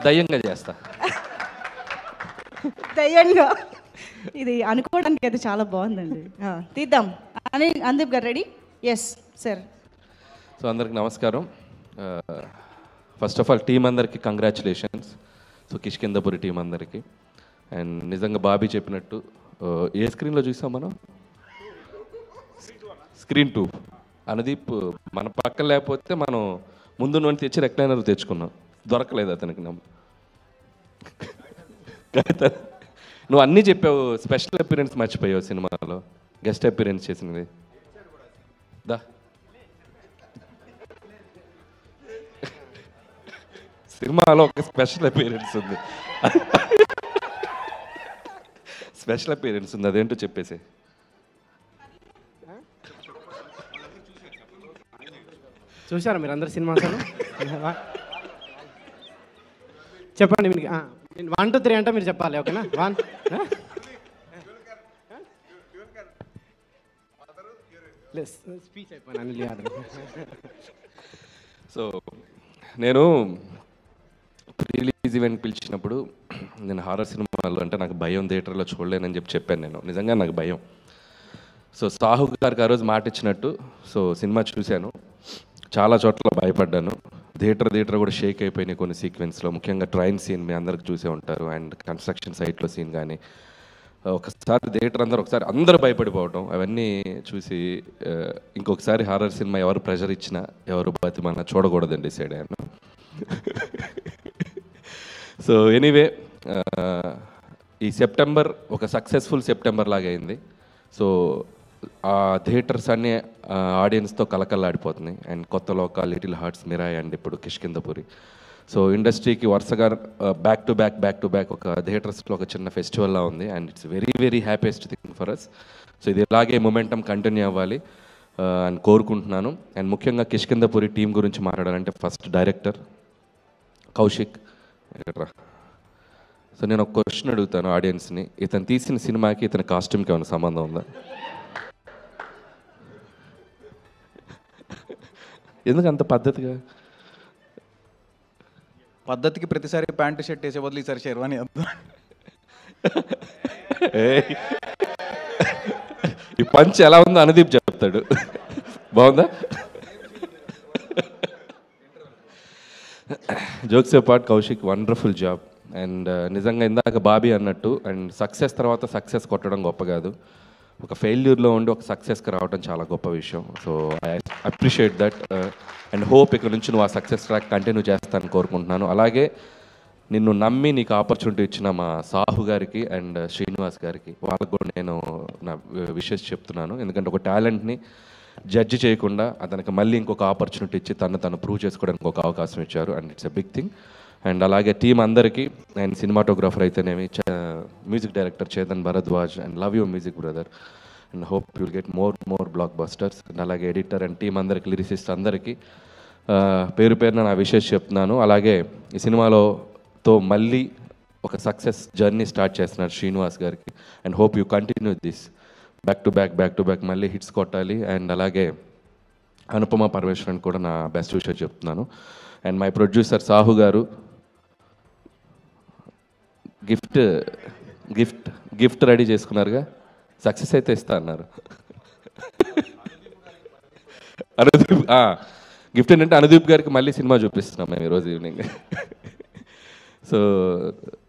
దయ్యంగా చేస్తా. దయ్యంగా ఇది అనుకోవడానికి అయితే చాలా బాగుందండి. తీద్దాం అని అందీప్ గారు రెడీ? Yes sir. సో అందరికి నమస్కారం. ఫస్ట్ ఆఫ్ ఆల్ టీం అందరికి కంగ్రాచులేషన్స్. సో కిష్కిందపురి టీం అందరికి. అండ్ నిజంగా బాబీ చెప్పినట్టు ఏ స్క్రీన్లో చూసాం మనం? స్క్రీన్ 2. అనుదీప్ మన పక్కన లేకపోతే మనం ముందు నుండి తెచ్చి రెక్లైనర్ తెచ్చుకున్నాం, దొరకలేదు అతనికి. నువ్వు అన్నీ చెప్పావు, స్పెషల్ అపీరెన్స్ మర్చిపోయావు సినిమాలో, గెస్ట్ అపీరెన్స్ చేసినది. దా సినిమాలో ఒక స్పెషల్ అపీరెన్స్ ఉంది, స్పెషల్ అపీరెన్స్ ఉంది, అదేంటో చెప్పేసి. చూసారా మీరు అందరు సినిమా? చెప్పండి మీకు. 1 2 3 అంటే మీరు చెప్పాలి, ఓకేనా? 1 స్పీచ్ అయిపోయినా. సో నేను రిలీజ్ ఈవెంట్ పిలిచినప్పుడు నేను హారర్ సినిమాలు అంటే నాకు భయం, థియేటర్లో చూడలేనని చెప్పాను. నేను నిజంగా నాకు భయం. సో సాహు గారికి ఆ రోజు మాట ఇచ్చినట్టు సో సినిమా చూశాను, చాలా చోట్ల భయపడ్డాను. థియేటర్ కూడా షేక్ అయిపోయినాయి కొన్ని సీక్వెన్స్లో, ముఖ్యంగా ట్రైన్ సీన్ మీ అందరికి చూసే ఉంటారు, అండ్ కన్స్ట్రక్షన్ సైట్లో సీన్ కానీ. ఒకసారి థియేటర్ అందరూ భయపడిపోవటం అవన్నీ చూసి ఇంకొకసారి హారర్ సినిమా ఎవరు ప్రెషర్ ఇచ్చినా ఎవరు బతిమన్నా చూడకూడదని డిసైడ్ అయ్యాను. సో ఎనీవే ఈ సెప్టెంబర్ ఒక సక్సెస్ఫుల్ సెప్టెంబర్ లాగా అయింది. సో ఆ థియేటర్స్ అన్నీ ఆడియన్స్తో కలకల్లాడిపోతున్నాయి. అండ్ కొత్త లోక, లిటిల్ హార్ట్స్, మిరాయ్ అండ్ ఇప్పుడు కిష్కిందపురి. సో ఇండస్ట్రీకి వరుసగా బ్యాక్ టు బ్యాక్ ఒక థియేటర్స్లో ఒక చిన్న ఫెస్టివల్లా ఉంది. And it's very happiest thing for us. So ఇది ఇలాగే మొమెంటం కంటిన్యూ అవ్వాలి అని కోరుకుంటున్నాను. అండ్ ముఖ్యంగా కిష్కిందపురి టీం గురించి మాట్లాడాలంటే ఫస్ట్ డైరెక్టర్ కౌశిక్. సో నేను ఒక క్వశ్చన్ అడుగుతాను ఆడియన్స్ని, ఇతను తీసిన సినిమాకి ఇతని కాస్ట్యూమ్కి ఏమైనా సంబంధం ఉందా? ఎందుకు అంత పద్ధతిగా? పద్ధతికి ప్రతిసారి ప్యాంటు షర్ట్ వేసే బదులు ఈసారి షెర్వాణి వద్దాం. ఈ పంచ్ ఎలా ఉందో అనుదీప్ చెప్తాడు. బాగుందా? Jokes apart, Kaushik wonderful job. And నిజంగా ఇందాక బాబీ అన్నట్టు, అండ్ సక్సెస్ తర్వాత సక్సెస్ కొట్టడం గొప్ప కాదు, ఒక ఫెయిల్యూర్లో ఉండి ఒక సక్సెస్కి రావడం చాలా గొప్ప విషయం. So I appreciate that and hope ఇక్కడ నుంచి నువ్వు ఆ సక్సెస్ ట్రాక్ కంటిన్యూ చేస్తానని కోరుకుంటున్నాను. అలాగే నిన్ను నమ్మి నీకు ఆపర్చునిటీ ఇచ్చిన మా సాహు గారికి అండ్ శ్రీనివాస్ గారికి, వాళ్ళకు కూడా నేను నా విషెస్ చెప్తున్నాను. ఎందుకంటే ఒక టాలెంట్ని జడ్జి చేయకుండా అతనికి మళ్ళీ ఇంకొక ఆపర్చునిటీ ఇచ్చి తను ప్రూవ్ చేసుకోవడానికి ఒక అవకాశం ఇచ్చారు. And it's a big thing. And అలాగే టీం అందరికీ, అండ్ సినిమాటోగ్రాఫర్ అయితేనేమి, music director Chetan Bharadwaj, and love you music brother, and hope you'll get more blockbusters. అండ్ అలాగే ఎడిటర్ అండ్ టీం అందరికి, లిరిసిస్ట్ అందరికీ పేరు పేరున నా విషెస్ చెప్తున్నాను. అలాగే ఈ సినిమాతో మళ్ళీ ఒక సక్సెస్ జర్నీ స్టార్ట్ చేస్తున్నారు శ్రీనివాస్ గారికి. And hope you continue this back to back మళ్ళీ హిట్స్ కొట్టాలి. అండ్ అలాగే అనుపమ పరమేశ్వరన్ కూడా నా బెస్ట్ విషయం చెప్తున్నాను. అండ్ మై ప్రొడ్యూసర్ సాహు గారు గిఫ్ట్ రెడీ చేసుకున్నారుగా, సక్సెస్ అయితే ఇస్తా అన్నారు. అనుదీప్ గిఫ్ట్ ఏంటంటే అనుదీప్ గారికి మళ్ళీ సినిమా చూపిస్తున్నాం మేము ఈరోజు ఈవినింగ్. సో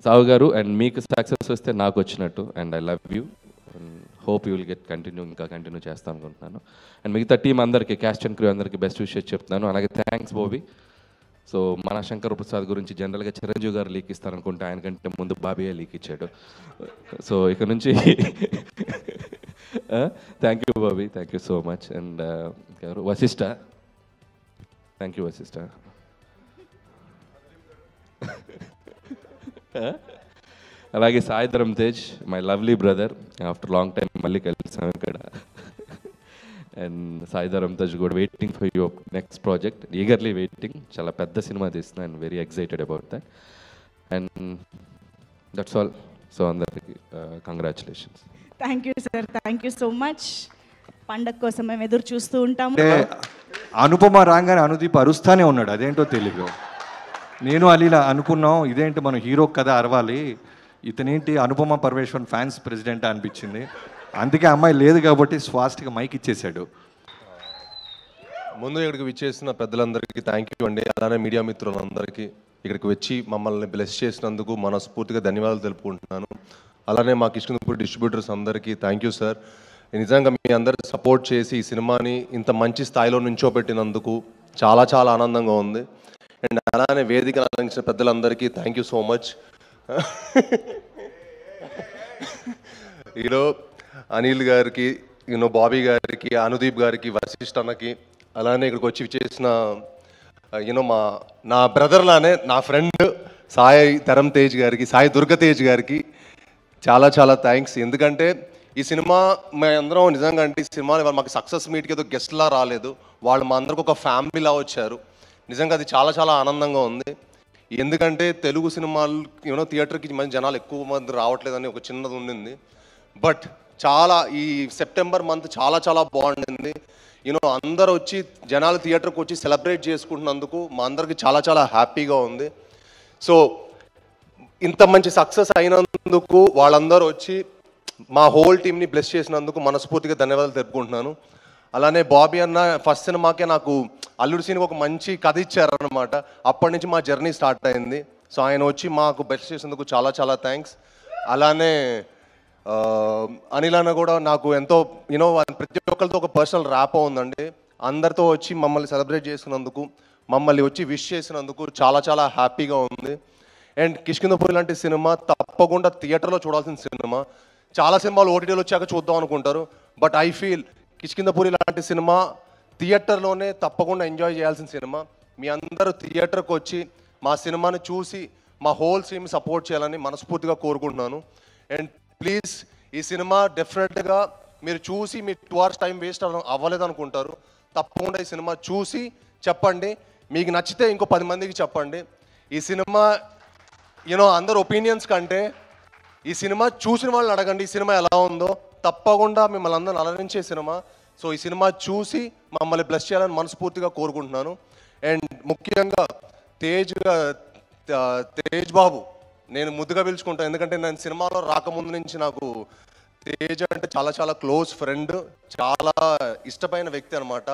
సాహు గారు, అండ్ మీకు సక్సెస్ వస్తే నాకు వచ్చినట్టు. And I love you, hope you will get ఇంకా కంటిన్యూ చేస్తాను అనుకుంటున్నాను. అండ్ మిగతా టీం అందరికీ, క్యాస్ట్ అండ్ క్రూ అందరికీ బెస్ట్ విషెస్ చెప్తున్నాను. అలాగే థ్యాంక్స్ బాబీ. సో మన శంకర్ ప్రసాద్ గురించి జనరల్గా చిరంజీవి గారు లీక్ ఇస్తారనుకుంటే ఆయనకంటే ముందు బాబీయే లీక్ ఇచ్చాడు. సో ఇక నుంచి thank you Bobby, thank you so much. And Vashishta, thank you Vashishta. అలాగే Sai Dharam Tej, my lovely brother, after long time మళ్ళీ కలిసాం ఇక్కడ. అండ్ సాయిధరం తేజ్ కూడా waiting for your next project, eagerly waiting. చాలా పెద్ద సినిమా తీస్తున్నా, and very excited about that. And that's all. So అందరికి congratulations. Thank you sir, thank you so much. పండగ కోసం మేము ఎదురు చూస్తూ ఉంటాము. అనుపమ రాగానే అనుదీప్ అరుస్తానే ఉన్నాడు, అదేంటో తెలియదు. నేను అలీలా అనుకున్నాం ఇదేంటి మనం హీరో కదా అరవాలి, ఇతనేంటి అనుపమ పరమేశ్వరన్ ఫ్యాన్స్ ప్రెసిడెంట్ అనిపించింది. అందుకే అమ్మాయి లేదు కాబట్టి స్వాస్ట్గా మైక్ ఇచ్చేసాడు. ముందు ఇక్కడికి విచ్చేసిన పెద్దలందరికీ థ్యాంక్ యూ అండి. అలానే మీడియా మిత్రులందరికీ ఇక్కడికి వచ్చి మమ్మల్ని బ్లెస్ చేసినందుకు మనస్ఫూర్తిగా ధన్యవాదాలు తెలుపుకుంటున్నాను. అలానే మా కిష్కిందపూర్ డిస్ట్రిబ్యూటర్స్ అందరికీ థ్యాంక్ యూ సార్. నిజంగా మీ అందరు సపోర్ట్ చేసి ఈ సినిమాని ఇంత మంచి స్థాయిలో నుంచోబెట్టినందుకు చాలా చాలా ఆనందంగా ఉంది. అండ్ అలానే వేదిక అలంకరించిన పెద్దలందరికీ థ్యాంక్ యూ సో మచ్. ఈలో అనిల్ గారికి, బాబీ గారికి, అనుదీప్ గారికి, వశిష్ఠ అన్నకి, అలానే ఇక్కడికి వచ్చి చేసిన నా బ్రదర్లానే నా ఫ్రెండ్ సాయి ధరమ్ తేజ్ గారికి, సాయి దుర్గతేజ్ గారికి చాలా చాలా థ్యాంక్స్. ఎందుకంటే ఈ సినిమా మేమందరం నిజంగా అంటే ఈ సినిమా మాకు సక్సెస్ మీట్కి ఏదో గెస్ట్లా రాలేదు, వాళ్ళు మా అందరికి ఒక ఫ్యామిలీలా వచ్చారు. నిజంగా అది చాలా చాలా ఆనందంగా ఉంది. ఎందుకంటే తెలుగు సినిమాలు థియేటర్కి మంచి జనాలు ఎక్కువ మంది రావట్లేదని ఒక చిన్నది ఉండింది. బట్ చాలా ఈ సెప్టెంబర్ మంత్ చాలా చాలా బాగుండింది. అందరూ వచ్చి జనాలు థియేటర్కి వచ్చి సెలబ్రేట్ చేసుకుంటున్నందుకు మా అందరికి చాలా చాలా హ్యాపీగా ఉంది. సో ఇంత మంచి సక్సెస్ అయినందుకు వాళ్ళందరూ వచ్చి మా హోల్ టీమ్ని బ్లెస్ చేసినందుకు మనస్ఫూర్తిగా ధన్యవాదాలు తెలుపుకుంటున్నాను. అలానే బాబీ అన్న ఫస్ట్ సినిమాకే నాకు అల్లుడు సీన్కి ఒక మంచి కథ ఇచ్చారనమాట. అప్పటి నుంచి మా జర్నీ స్టార్ట్ అయింది. సో ఆయన వచ్చి మాకు బ్లెస్ చేసినందుకు చాలా చాలా థ్యాంక్స్. అలానే అనిల్ అన్న కూడా నాకు ఎంతో ప్రతి ఒక్కరితో ఒక పర్సనల్ ర్యాపో ఉందండి. అందరితో వచ్చి మమ్మల్ని సెలబ్రేట్ చేసినందుకు, మమ్మల్ని వచ్చి విష్ చేసినందుకు చాలా చాలా హ్యాపీగా ఉంది. అండ్ కిష్కిందపూరి లాంటి సినిమా తప్పకుండా థియేటర్లో చూడాల్సిన సినిమా. చాలా సినిమాలు ఓటీటీలో వచ్చాక చూద్దాం అనుకుంటారు, బట్ ఐ ఫీల్ కిష్కిందపూరి లాంటి సినిమా థియేటర్లోనే తప్పకుండా ఎంజాయ్ చేయాల్సిన సినిమా. మీ అందరూ థియేటర్కి వచ్చి మా సినిమాని చూసి మా హోల్ టీమ్ సపోర్ట్ చేయాలని మనస్ఫూర్తిగా కోరుకుంటున్నాను. అండ్ ప్లీజ్ ఈ సినిమా డెఫినెట్గా మీరు చూసి మీ 2 hours టైం వేస్ట్ అవ్వలేదు అనుకుంటారు. తప్పకుండా ఈ సినిమా చూసి చెప్పండి, మీకు నచ్చితే ఇంకో 10 మందికి చెప్పండి. ఈ సినిమా అందరు ఒపీనియన్స్ కంటే ఈ సినిమా చూసిన వాళ్ళని అడగండి ఈ సినిమా ఎలా ఉందో. తప్పకుండా మిమ్మల్ని అందరిని అలరించే సినిమా. సో ఈ సినిమా చూసి మమ్మల్ని బ్లెస్ చేయాలని మనస్ఫూర్తిగా కోరుకుంటున్నాను. అండ్ ముఖ్యంగా తేజ్ బాబు నేను ముద్దుగా పిలుచుకుంటాను, ఎందుకంటే నేను సినిమాలో రాకముందు నుంచి నాకు తేజ్ అంటే చాలా చాలా క్లోజ్ ఫ్రెండ్, చాలా ఇష్టమైన వ్యక్తి అనమాట.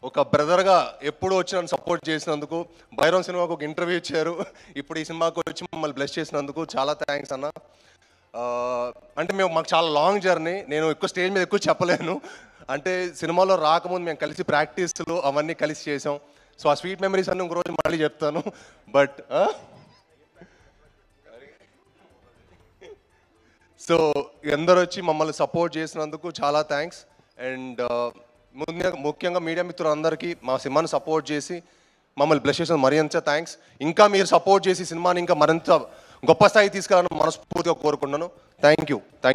ఒక బ్రదర్గా ఎప్పుడు వచ్చి నన్ను సపోర్ట్ చేసినందుకు, భైరవం సినిమాకు ఒక ఇంటర్వ్యూ ఇచ్చారు, ఇప్పుడు ఈ సినిమాకు వచ్చి మమ్మల్ని బ్లెస్ చేసినందుకు చాలా థ్యాంక్స్ అన్న. అంటే మాకు చాలా లాంగ్ జర్నీ, నేను ఎక్కువ స్టేజ్ మీద ఎక్కువ చెప్పలేను. అంటే సినిమాలో రాకముందు మేము కలిసి ప్రాక్టీస్లు అవన్నీ కలిసి చేసాం. సో ఆ స్వీట్ మెమరీస్ అన్నీ ఇంకో రోజు మళ్ళీ చెప్తాను. బట్ సో అందరూ వచ్చి మమ్మల్ని సపోర్ట్ చేసినందుకు చాలా థ్యాంక్స్. అండ్ ముఖ్యంగా మీడియా మిత్రులందరికీ మా సినిమాని సపోర్ట్ చేసి మమ్మల్ని బ్లెస్ చేసిన మరింత థ్యాంక్స్. ఇంకా మీరు సపోర్ట్ చేసి సినిమాని ఇంకా మరింత గొప్ప స్థాయి తీసుకెళ్ళాలని మనస్ఫూర్తిగా కోరుకుంటున్నాను. థ్యాంక్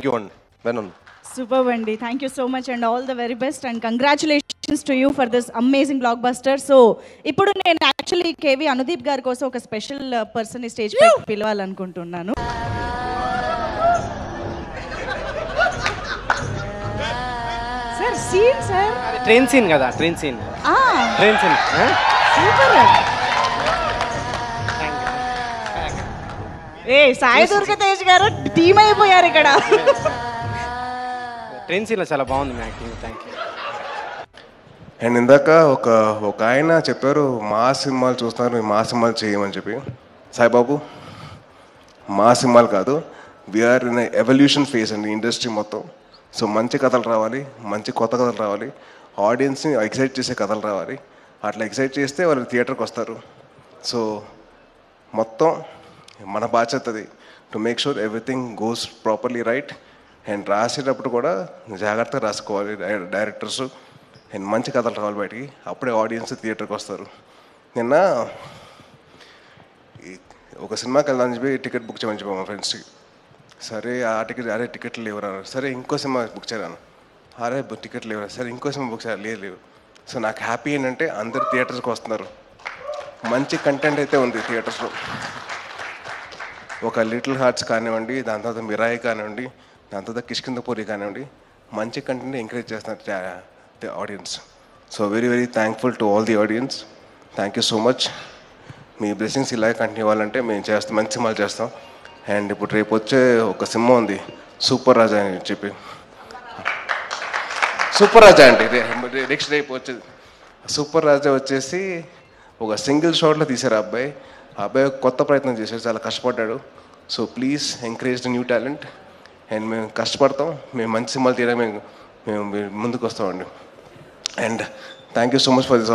యూ అండి. వెనన్ సూపర్ అండి, thank you so much and all the very best and congratulations to you for this amazing blockbuster. So ఇప్పుడు నేను యాక్చువల్లీ కేవి అనుదీప్ గారి కోసం ఒక స్పెషల్ పర్సన్ స్టేజ్ పై పిలవాలనుకుంటున్నాను. Sir scene sir train scene కదా, train scene super. Sai Durga Tej గారు team అయిపోయారు ఇక్కడ. ట్రైన్ సీన్లో చాలా బాగుంది మీ యాక్టింగ్. Thank you. అండ్ ఇందాక ఒక ఆయన చెప్పారు మా సినిమాలు చూస్తున్నారు, మా సినిమాలు చేయమని చెప్పి. సాయిబాబు మా సినిమాలు కాదు, వీఆర్ ఇన్ ఎవల్యూషన్ ఫేస్ అండి ఇండస్ట్రీ మొత్తం. సో మంచి కథలు రావాలి, మంచి కొత్త కథలు రావాలి, ఆడియన్స్ని ఎక్సైట్ చేసే కథలు రావాలి. అట్లా ఎక్సైట్ చేస్తే వాళ్ళు థియేటర్కి వస్తారు. సో మొత్తం మన బాధ్యత అది to make sure everything goes properly right. And రాసేటప్పుడు కూడా జాగ్రత్తగా రాసుకోవాలి డైరెక్టర్స్. అండ్ మంచి కథలు రావాలి బయటికి, అప్పుడే ఆడియన్స్ థియేటర్కి వస్తారు. నిన్న ఒక సినిమాకి వెళ్దామని చెప్పి టికెట్ బుక్ చేయమని చెప్పాము మా ఫ్రెండ్స్కి. సరే ఆ టికెట్లు లేవురా, సరే ఇంకో సినిమా బుక్ చేయరాను, టికెట్లు లేవురా, సరే ఇంకో సినిమా బుక్ చేయాలి, లేవు. సో నాకు హ్యాపీ ఏంటంటే అందరు థియేటర్స్కి వస్తున్నారు, మంచి కంటెంట్ అయితే ఉంది థియేటర్స్లో. ఒక లిటిల్ హార్ట్స్ కానివ్వండి, దాని తర్వాత మిరాయి కానివ్వండి, దాని తర్వాత కిష్కిందపూరి కానివ్వండి, మంచి కంటెంట్ ఎంకరేజ్ చేస్తున్నారు audience. So very very thankful to all the audience. Thank you so much. Me blessings ఇలాగే కంటిన్యూ అవ్వాలంటే మేము చేస్తాం, మంచి సినిమాలు చేస్తాం. అండ్ ఇప్పుడు రేపు వచ్చే ఒక సినిమా ఉంది సూపర్ రాజా అని చెప్పి, సూపర్ రాజా అండి నెక్స్ట్ రేపు వచ్చేది. సూపర్ రాజా వచ్చేసి ఒక సింగిల్ షాట్లో తీశారు ఆ అబ్బాయి కొత్త ప్రయత్నం చేశాడు, చాలా కష్టపడ్డాడు. So please encourage the new talent. And మేము కష్టపడతాం, మేము మంచి సినిమాలు తీయడానికి మేము ముందుకు వస్తామండి. And thank you so much for this